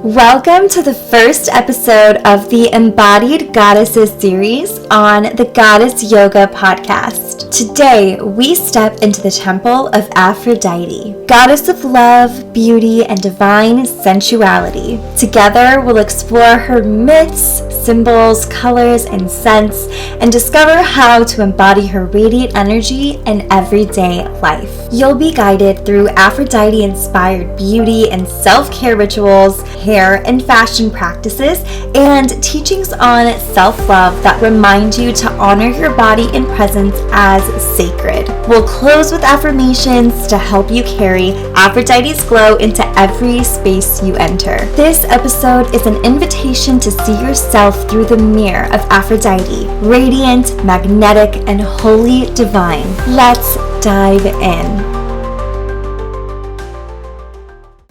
Welcome to the first episode of the Embodied Goddesses series on the Goddess Yoga podcast. Today, we step into the temple of Aphrodite, goddess of love, beauty, and divine sensuality. Together, we'll explore her myths, symbols, colors, and scents, and discover how to embody her radiant energy in everyday life. You'll be guided through Aphrodite-inspired beauty and self-care rituals, hair and fashion practices, and teachings on self-love that remind you to honor your body and presence as sacred. We'll close with affirmations to help you carry Aphrodite's glow into every space you enter. This episode is an invitation to see yourself through the mirror of Aphrodite, radiant, magnetic, and wholly divine. Let's dive in.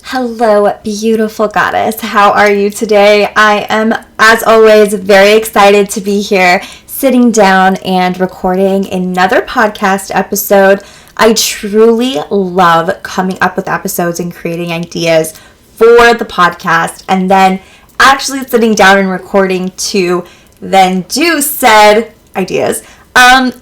Hello, beautiful goddess. How are you today? I am, as always, very excited to be here, sitting down and recording another podcast episode. I truly love coming up with episodes and creating ideas for the podcast, and then actually sitting down and recording to then do said ideas.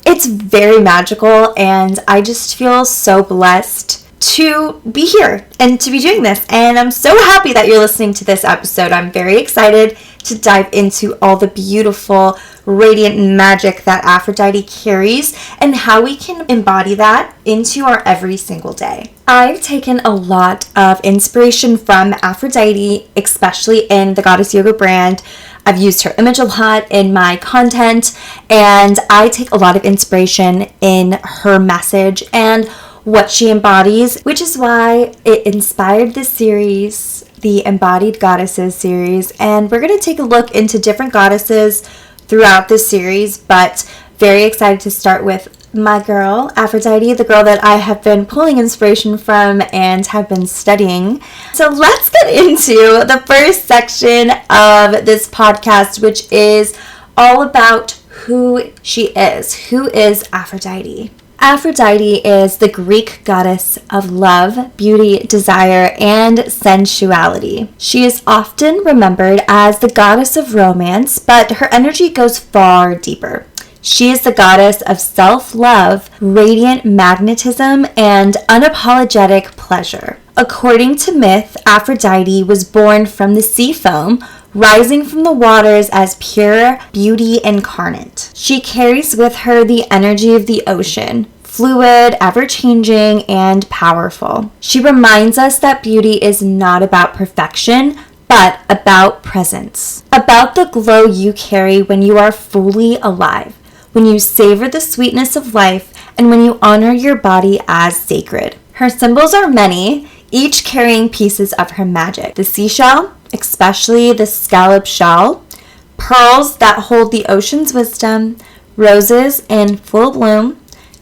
It's very magical, and I just feel so blessed to be here and to be doing this. And I'm so happy that you're listening to this episode. I'm very excited to dive into all the beautiful, radiant magic that Aphrodite carries and how we can embody that into our every single day. I've taken a lot of inspiration from Aphrodite, especially in the Goddess Yoga brand. I've used her image a lot in my content, and I take a lot of inspiration in her message and what she embodies, which is why it inspired this series, the Embodied Goddesses series. And we're going to take a look into different goddesses throughout this series, but very excited to start with my girl, Aphrodite, the girl that I have been pulling inspiration from and have been studying. So let's get into the first section of this podcast, which is all about who she is. Who is Aphrodite? Aphrodite is the Greek goddess of love, beauty, desire, and sensuality. She is often remembered as the goddess of romance, but her energy goes far deeper. She is the goddess of self-love, radiant magnetism, and unapologetic pleasure. According to myth, Aphrodite was born from the sea foam, rising from the waters as pure beauty incarnate. She carries with her the energy of the ocean, fluid, ever-changing, and powerful. She reminds us that beauty is not about perfection, but about presence. About the glow you carry when you are fully alive, when you savor the sweetness of life, and when you honor your body as sacred. Her symbols are many, each carrying pieces of her magic. The seashell, especially the scallop shell, pearls that hold the ocean's wisdom, roses in full bloom,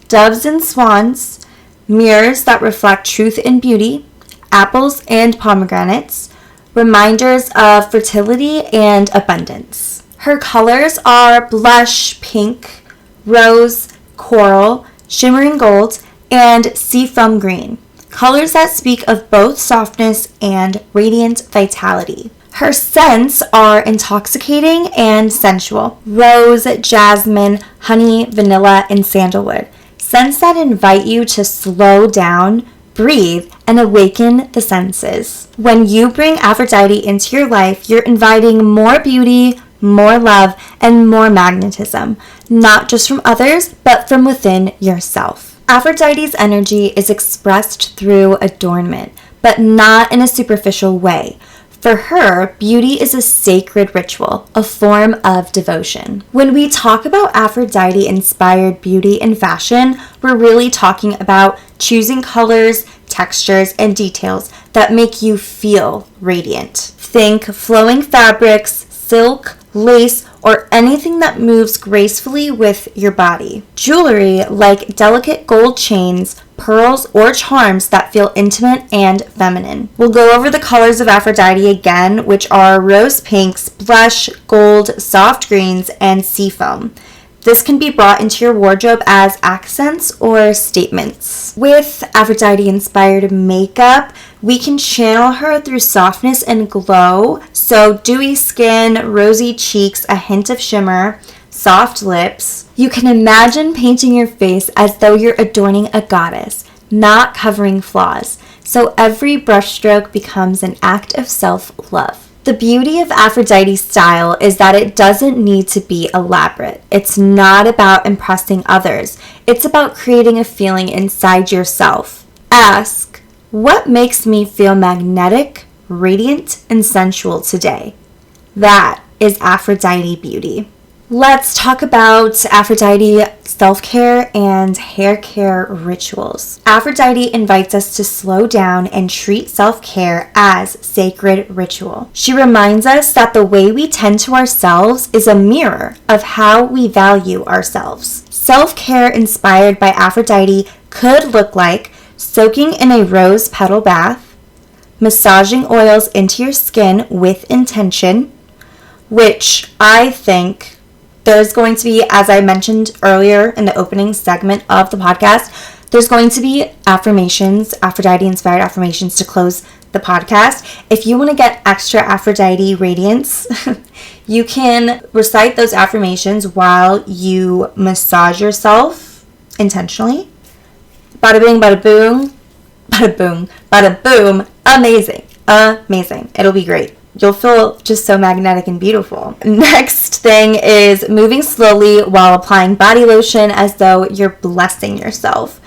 doves and swans, mirrors that reflect truth and beauty, apples and pomegranates, reminders of fertility and abundance. Her colors are blush pink, rose, coral, shimmering gold, and seafoam green. Colors that speak of both softness and radiant vitality. Her scents are intoxicating and sensual. Rose, jasmine, honey, vanilla, and sandalwood. Scents that invite you to slow down, breathe, and awaken the senses. When you bring Aphrodite into your life, you're inviting more beauty, more love, and more magnetism, not just from others, but from within yourself. Aphrodite's energy is expressed through adornment, but not in a superficial way. For her, beauty is a sacred ritual, a form of devotion. When we talk about Aphrodite-inspired beauty and fashion, we're really talking about choosing colors, textures, and details that make you feel radiant. Think flowing fabrics, silk, lace, or anything that moves gracefully with your body. Jewelry like delicate gold chains, pearls, or charms that feel intimate and feminine. We'll go over the colors of Aphrodite again, which are rose pinks, blush, gold, soft greens, and seafoam. This can be brought into your wardrobe as accents or statements. With Aphrodite-inspired makeup, we can channel her through softness and glow. So dewy skin, rosy cheeks, a hint of shimmer, soft lips. You can imagine painting your face as though you're adorning a goddess, not covering flaws. So every brushstroke becomes an act of self-love. The beauty of Aphrodite's style is that it doesn't need to be elaborate. It's not about impressing others. It's about creating a feeling inside yourself. Ask, what makes me feel magnetic, radiant, and sensual today? That is Aphrodite beauty. Let's talk about Aphrodite self-care and hair care rituals. Aphrodite invites us to slow down and treat self-care as sacred ritual. She reminds us that the way we tend to ourselves is a mirror of how we value ourselves. Self-care inspired by Aphrodite could look like soaking in a rose petal bath, massaging oils into your skin with intention, which I think there's going to be, as I mentioned earlier in the opening segment of the podcast, there's going to be affirmations, Aphrodite-inspired affirmations to close the podcast. If you want to get extra Aphrodite radiance, you can recite those affirmations while you massage yourself intentionally. Bada bing, bada boom, bada boom, bada boom. Amazing. Amazing. It'll be great. You'll feel just so magnetic and beautiful. Next thing is moving slowly while applying body lotion as though you're blessing yourself.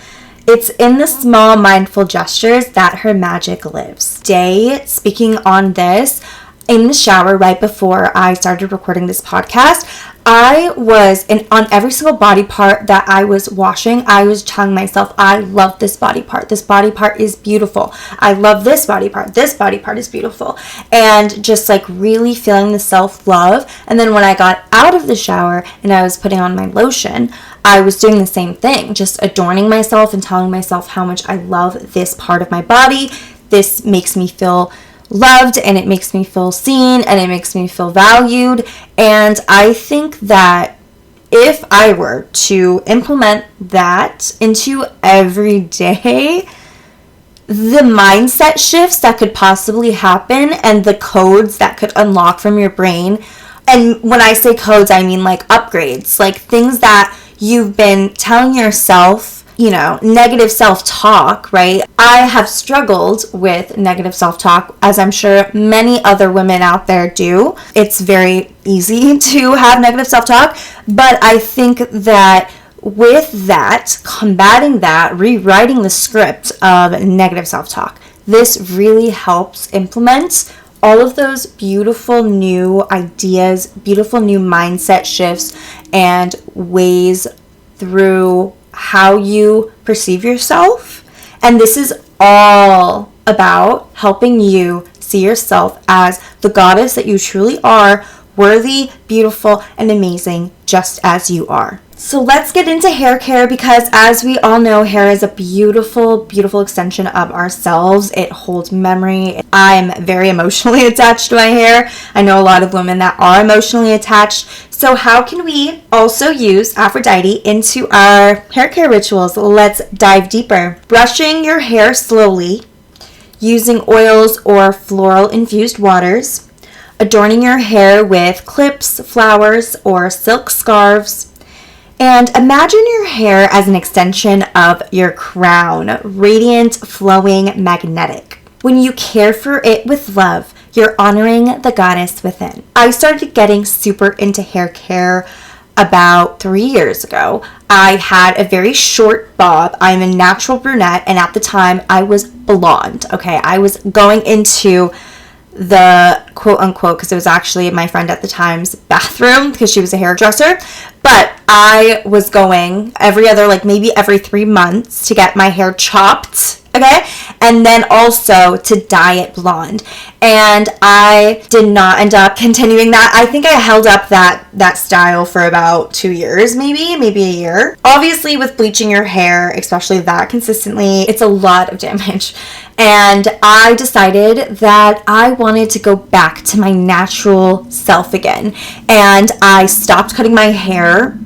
It's in the small mindful gestures that her magic lives. Today, speaking on this, in the shower right before I started recording this podcast, I was on every single body part that I was washing, I was telling myself, I love this body part. This body part is beautiful. I love this body part. This body part is beautiful. And just like really feeling the self-love. And then when I got out of the shower and I was putting on my lotion, I was doing the same thing, just adorning myself and telling myself how much I love this part of my body. This makes me feel loved, and it makes me feel seen, and it makes me feel valued. And I think that if I were to implement that into every day, the mindset shifts that could possibly happen and the codes that could unlock from your brain. And when I say codes, I mean like upgrades, like things that you've been telling yourself, you know, negative self-talk, right? I have struggled with negative self-talk, as I'm sure many other women out there do. It's very easy to have negative self-talk, but I think that with that, combating that, rewriting the script of negative self-talk, this really helps implement all of those beautiful new ideas, beautiful new mindset shifts, and ways through how you perceive yourself. And this is all about helping you see yourself as the goddess that you truly are, worthy, beautiful, and amazing, just as you are. So let's get into hair care, because as we all know, hair is a beautiful, beautiful extension of ourselves. It holds memory. I'm very emotionally attached to my hair. I know a lot of women that are emotionally attached. So how can we also use Aphrodite into our hair care rituals? Let's dive deeper. Brushing your hair slowly, using oils or floral infused waters, adorning your hair with clips, flowers, or silk scarves. And imagine your hair as an extension of your crown, radiant, flowing, magnetic. When you care for it with love, you're honoring the goddess within. I started getting super into hair care about 3 years ago. I had a very short bob. I'm a natural brunette, and at the time I was blonde. Okay, I was going into the quote unquote, because it was actually my friend at the time's bathroom because she was a hairdresser, but I was going every other, like maybe every 3 months to get my hair chopped, okay, and then also to dye it blonde. And I did not end up continuing that. I think I held up that style for about 2 years, maybe a year. Obviously, with bleaching your hair, especially that consistently, it's a lot of damage. And I decided that I wanted to go back to my natural self again. And I stopped cutting my hair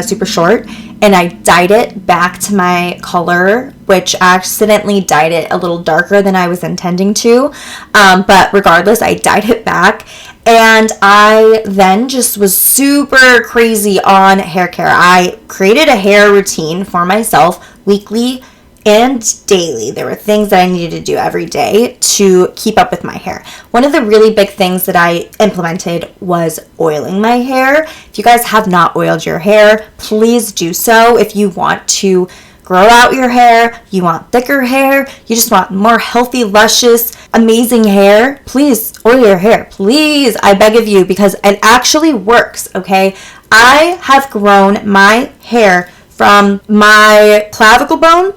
super short, and I dyed it back to my color, which I accidentally dyed it a little darker than I was intending to. But regardless, I dyed it back. And I then just was super crazy on hair care. I created a hair routine for myself weekly and daily. There were things that I needed to do every day to keep up with my hair. One of the really big things that I implemented was oiling my hair. If you guys have not oiled your hair, please do so. If you want to grow out your hair, you want thicker hair, you just want more healthy, luscious, amazing hair, please oil your hair. Please, I beg of you, because it actually works, okay? I have grown my hair from my clavicle bone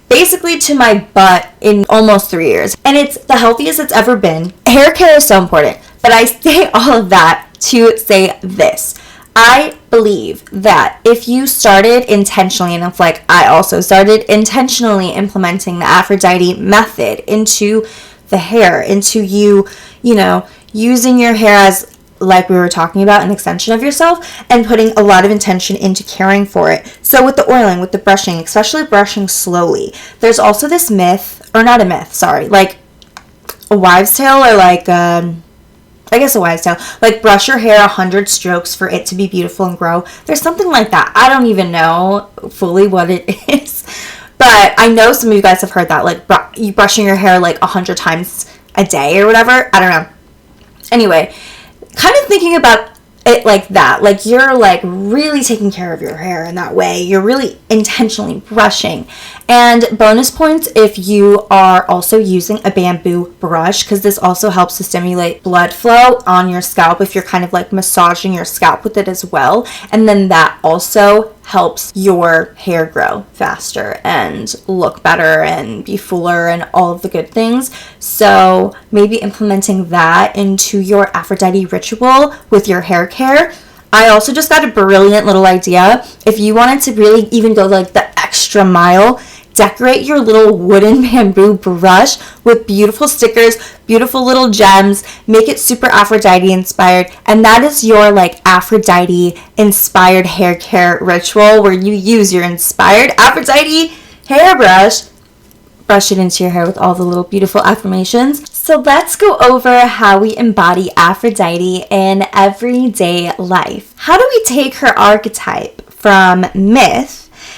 basically to my butt in almost 3 years. And it's the healthiest it's ever been. Hair care is so important. But I say all of that to say this. I believe that if you started intentionally, and if like I also started intentionally implementing the Aphrodite method into the hair, into you know, using your hair as, like we were talking about, an extension of yourself, and putting a lot of intention into caring for it. So with the oiling, with the brushing, especially brushing slowly, there's also this myth, or not a myth, sorry, like a wives' tale, or like, I guess a wives' tale, like brush your hair 100 strokes for it to be beautiful and grow. There's something like that. I don't even know fully what it is, but I know some of you guys have heard that, like you brushing your hair like 100 times a day or whatever. I don't know. Anyway, kind of thinking about it like that, like you're like really taking care of your hair in that way. You're really intentionally brushing. And bonus points if you are also using a bamboo brush, because this also helps to stimulate blood flow on your scalp if you're kind of like massaging your scalp with it as well. And then that also helps your hair grow faster and look better and be fuller and all of the good things. So maybe implementing that into your Aphrodite ritual with your hair care. I also just got a brilliant little idea. If you wanted to really even go like the extra mile, decorate your little wooden bamboo brush with beautiful stickers, beautiful little gems, make it super Aphrodite-inspired, and that is your like Aphrodite-inspired hair care ritual where you use your inspired Aphrodite hairbrush, brush it into your hair with all the little beautiful affirmations. So let's go over how we embody Aphrodite in everyday life. How do we take her archetype from myth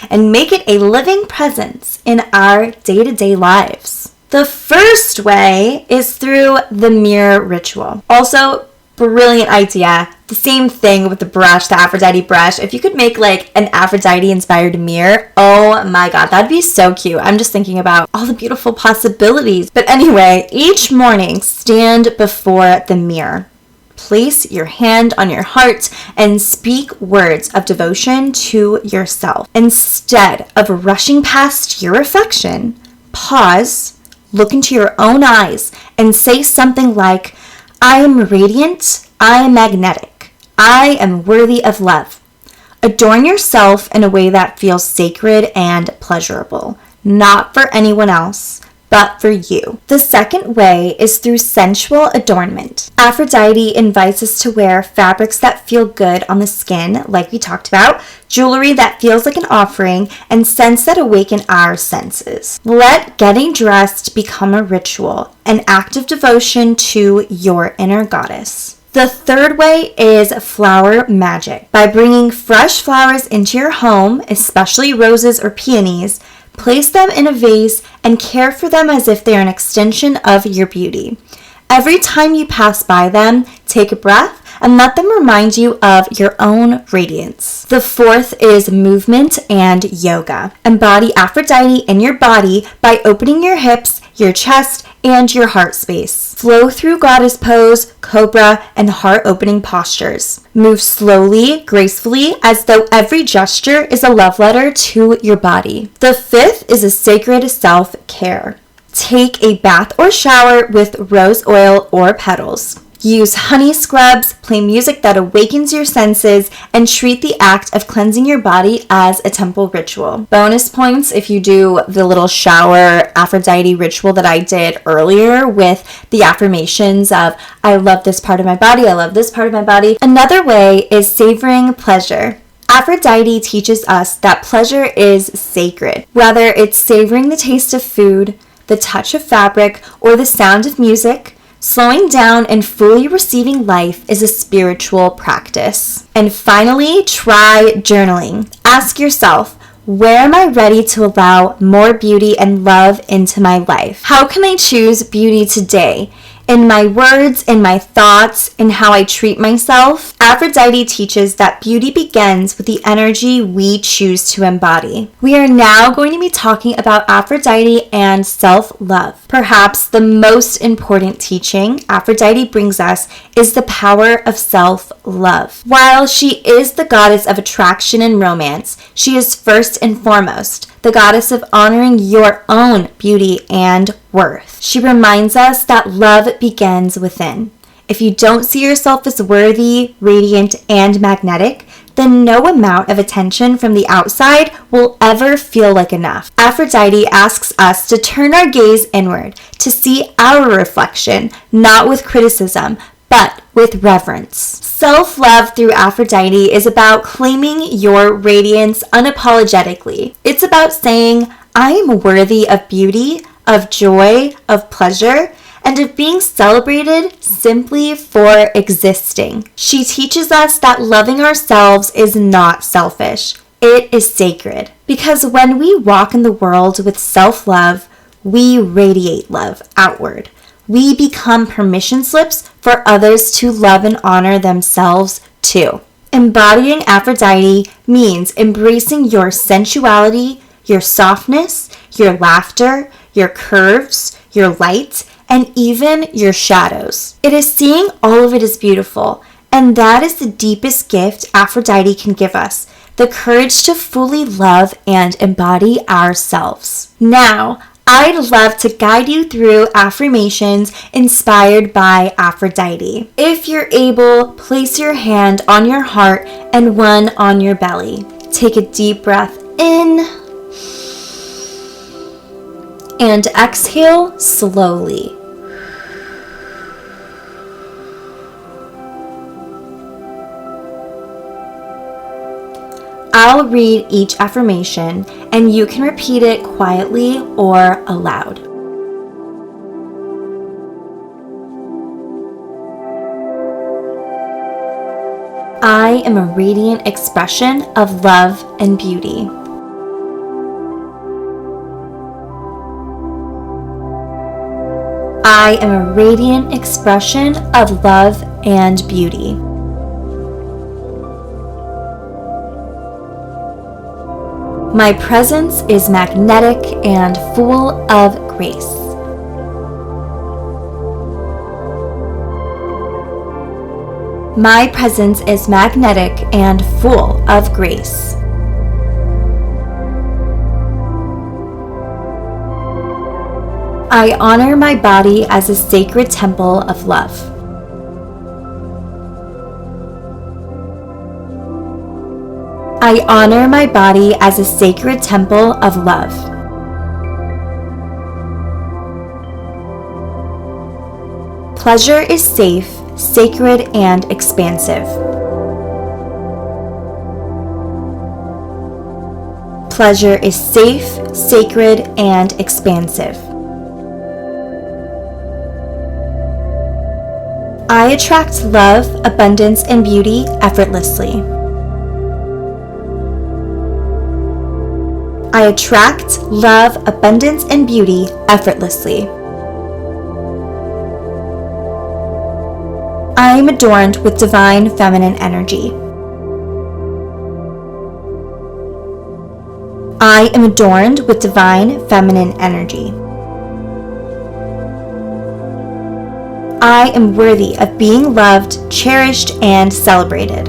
and make it a living presence in our day-to-day lives? The first way is through the mirror ritual. Also, brilliant idea. The same thing with the brush, the Aphrodite brush. If you could make like an Aphrodite-inspired mirror, oh my god, that'd be so cute. I'm just thinking about all the beautiful possibilities. But anyway, each morning, stand before the mirror. Place your hand on your heart and speak words of devotion to yourself. Instead of rushing past your reflection, pause, look into your own eyes, and say something like, I am radiant, I am magnetic, I am worthy of love. Adorn yourself in a way that feels sacred and pleasurable, not for anyone else, but for you. The second way is through sensual adornment. Aphrodite invites us to wear fabrics that feel good on the skin, like we talked about, jewelry that feels like an offering, and scents that awaken our senses. Let getting dressed become a ritual, an act of devotion to your inner goddess. The third way is flower magic. By bringing fresh flowers into your home, especially roses or peonies, place them in a vase and care for them as if they are an extension of your beauty. Every time you pass by them, take a breath and let them remind you of your own radiance. The fourth is movement and yoga. Embody Aphrodite in your body by opening your hips, your chest, and your heart space. Flow through goddess pose, cobra, and heart-opening postures. Move slowly, gracefully, as though every gesture is a love letter to your body. The fifth is a sacred self-care. Take a bath or shower with rose oil or petals. Use honey scrubs, play music that awakens your senses, and treat the act of cleansing your body as a temple ritual. Bonus points if you do the little shower Aphrodite ritual that I did earlier with the affirmations of, I love this part of my body, I love this part of my body. Another way is savoring pleasure. Aphrodite teaches us that pleasure is sacred. Whether it's savoring the taste of food, the touch of fabric, or the sound of music, slowing down and fully receiving life is a spiritual practice. And finally, try journaling. Ask yourself, where am I ready to allow more beauty and love into my life? How can I choose beauty today? In my words, in my thoughts, in how I treat myself? Aphrodite teaches that beauty begins with the energy we choose to embody. We are now going to be talking about Aphrodite and self-love. Perhaps the most important teaching Aphrodite brings us is the power of self-love. While she is the goddess of attraction and romance, she is first and foremost the goddess of honoring your own beauty and worth. She reminds us that love begins within. If you don't see yourself as worthy, radiant, and magnetic, then no amount of attention from the outside will ever feel like enough. Aphrodite asks us to turn our gaze inward, to see our reflection, not with criticism, but with reverence. Self-love through Aphrodite is about claiming your radiance unapologetically. It's about saying, I am worthy of beauty, of joy, of pleasure, and of being celebrated simply for existing. She teaches us that loving ourselves is not selfish. It is sacred. Because when we walk in the world with self-love, we radiate love outward. We become permission slips for others to love and honor themselves too. Embodying Aphrodite means embracing your sensuality, your softness, your laughter, your curves, your light, and even your shadows. It is seeing all of it as beautiful, and that is the deepest gift Aphrodite can give us, the courage to fully love and embody ourselves. Now, I'd love to guide you through affirmations inspired by Aphrodite. If you're able, place your hand on your heart and one on your belly. Take a deep breath in and exhale slowly. I'll read each affirmation and you can repeat it quietly or aloud. I am a radiant expression of love and beauty. I am a radiant expression of love and beauty. My presence is magnetic and full of grace. My presence is magnetic and full of grace. I honor my body as a sacred temple of love. I honor my body as a sacred temple of love. Pleasure is safe, sacred, and expansive. Pleasure is safe, sacred, and expansive. I attract love, abundance, and beauty effortlessly. I attract love, abundance, and beauty effortlessly. I am adorned with divine feminine energy. I am adorned with divine feminine energy. I am worthy of being loved, cherished, and celebrated.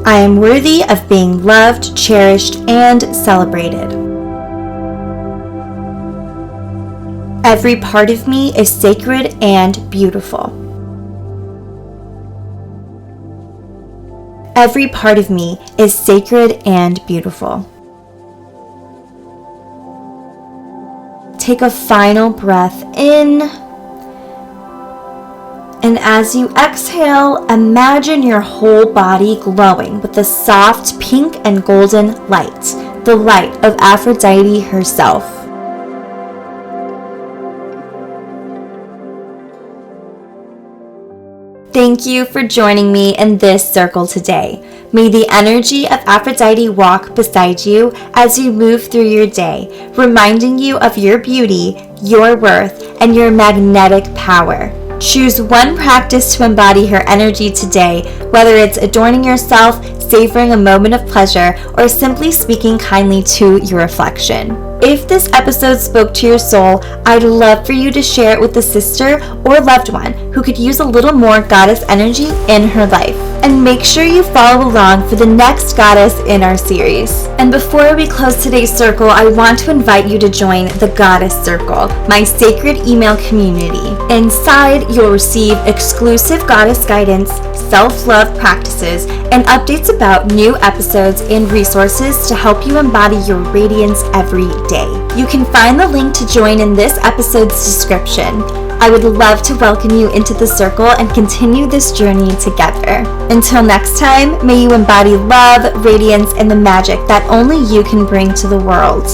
I am worthy of being loved, cherished, and celebrated. Every part of me is sacred and beautiful. Every part of me is sacred and beautiful. Take a final breath in And as you exhale, imagine your whole body glowing with the soft pink and golden light, the light of Aphrodite herself. Thank you for joining me in this circle today. May the energy of Aphrodite walk beside you as you move through your day, reminding you of your beauty, your worth, and your magnetic power. Choose one practice to embody her energy today, whether it's adorning yourself, savoring a moment of pleasure, or simply speaking kindly to your reflection. If this episode spoke to your soul, I'd love for you to share it with a sister or loved one who could use a little more goddess energy in her life. And make sure you follow along for the next goddess in our series. And before we close today's circle, I want to invite you to join the Goddess Circle, my sacred email community. Inside, you'll receive exclusive goddess guidance, self-love practices, and updates about new episodes and resources to help you embody your radiance every day. You can find the link to join in this episode's description. I would love to welcome you into the circle and continue this journey together. Until next time, may you embody love, radiance, and the magic that only you can bring to the world.